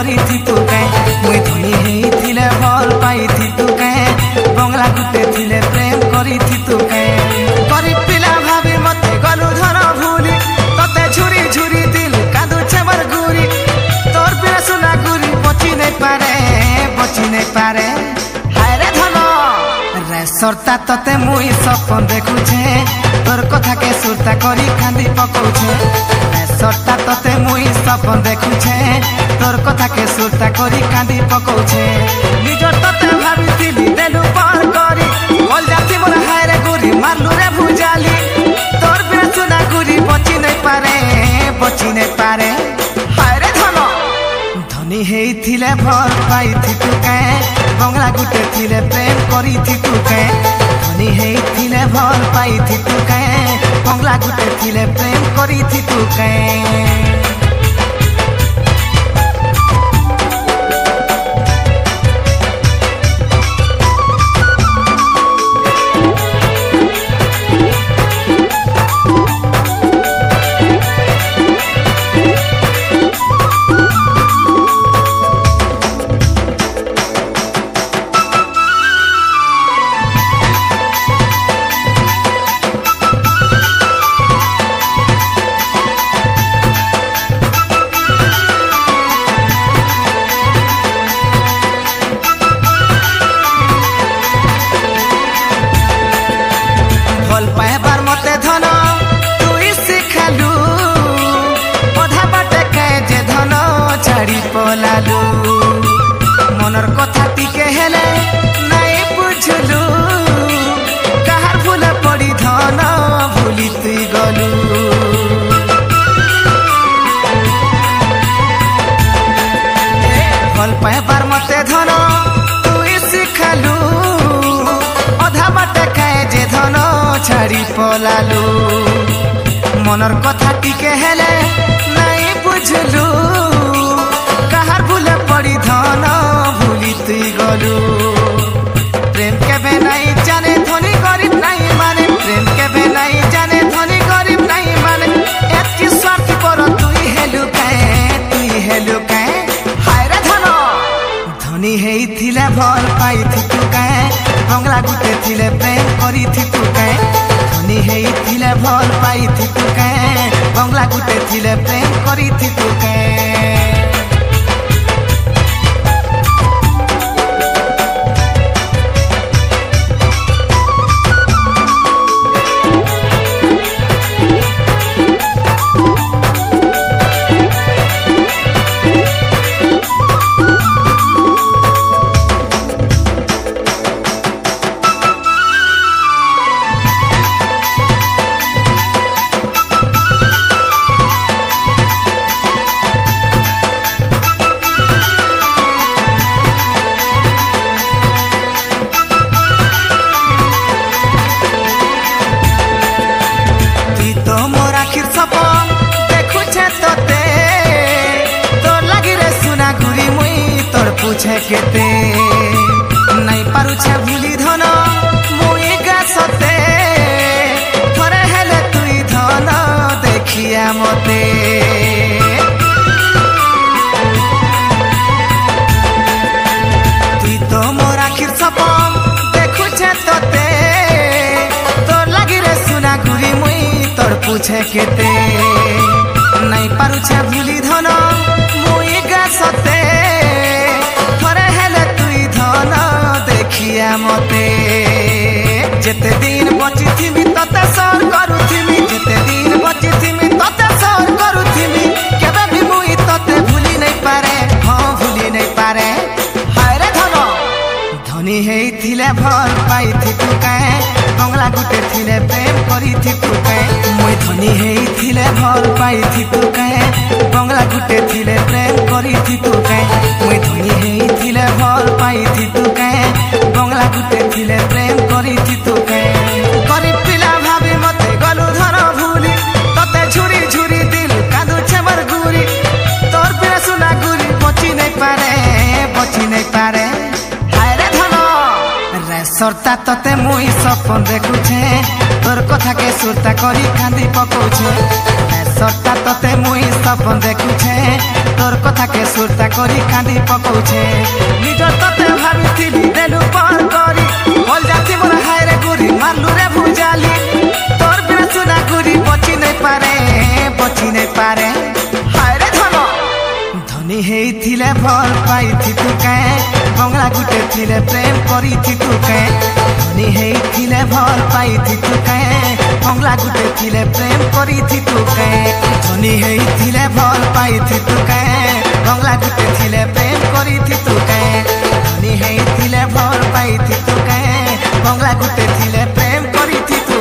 करी तू कहे मुई धनी हेइथिले भल पाइथि तू कहे बंगला गुटे थिले प्रेम करी तू कहे गरीब पिला भाभी मते गलु धन भूली तते झुरी झुरी दिल कादुछे बर गुरी तोर बिना सुना गुरी बची नहीं पारे हाय रे धन रे सरता तते मुई सपन देखुछे तोर कथा के सुरता करी कांदी पकौछे रे सरता तते मुई सपन देखुछे तोर कथा के सुरता करी कांदी पकौछे निजर तते भाबिथिली देलु पार करी बोल जाती मोर हाय रे गुरी मारलु रे भुजाली तोर बिना सुना गुरी बची नहीं पारे हाय रे धन धनी हेइथिले भल पाइथि तू कहे बंगला गुटे थिले प्रेम करी तू कहे धनी हेइथिले भल पाइथि तू कहे बंगला गुटे थिले प्रेम करी तू कहे पलालू मनर कथा टिके हेले नहीं बुझलू कहार भूल पड़ी धन भूली तुई गलू भल पाइबार मते धन तुई शिखालू अधा बाटे खाए जे धन छाड़ी पलालू मनर कथा टिके हेले नहीं बुझलू पड़ी धन भूली तुई गलू प्रेम के नहीं जाने धनी गरीब नहीं माने प्रेम के नहीं जाने धनी गरीब नहीं माने एक स्वार्थ पर तुई हेलु कहे हाय रे धन धनी हेइथिले भल पाइथि तू कहे बंगला गुटे थिले प्रेम करी तू कहे धनी हेइथिले भल पाइथि तू कहे बंगला गुटे थिले प्रेम करी तू कहे पूछे केते नहीं पारुछे भूली धन मुई गासते थरे हेले तुई धन देखिया मते तुई तो मोर आखिर सपन देखुछे तोते तोर लागी रे सुना घुरी मुई तोर पूछे केते नहीं पारुछे भूली धन मुई गासते मते जेते दिन बची थी तते सर करूथिमी जेते दिन बची थी तते सर करूथिमी केबे भी मुई तते भूली नहीं पारे हाँ भूली नहीं पारे हाय रे धन धनी हेइथिले भल पाइथि तू कहे बंगला गुटे थिले प्रेम करी तू कहे मुई धनी हेइथिले भल पाइथि तू कहे बंगला गुटे थिले प्रेम करी तू कहे मुई धनी हेइथिले भल पाइथि तू कहे बंगला गुटे थिले प्रेम करी तू कहे गरीब पिला भाभी मते गलु धन भूली तते झुरी झुरी दिल कादुछे बर गुरी तोर बिना सुना गुरी बची नहीं पारे हाय रे धन रे सरता तते मुई सपन देखुछे तोर कथा के सुरता करी कांदी पकौछे सरता तते मुई सपन देखुछे तोर कथा के सुरता करी कांदी पकौछे निज तते भाबिथिबी देलु पर करी बोल जाती मोर हाय रे गुरी मारलु रे भुजाली तोर बिना सुना गुरी बची नहीं पारे हाय रे धनी हेइथिले भल पाइथि तू काए बंगला गुटे थिले प्रेम करिथि तू काए धनी हेइथिले भल पाइथि तू काए बंगला गुटे थिले प्रेम करिथि तू काए धनी हेइथिले भल पाइथि तू काए बंगला गुटे थिले प्रेम करिथि तू काए धनी हेइथिले भल पाइथि तू काए बंगला गुटे थिले प्रेम करिथि तू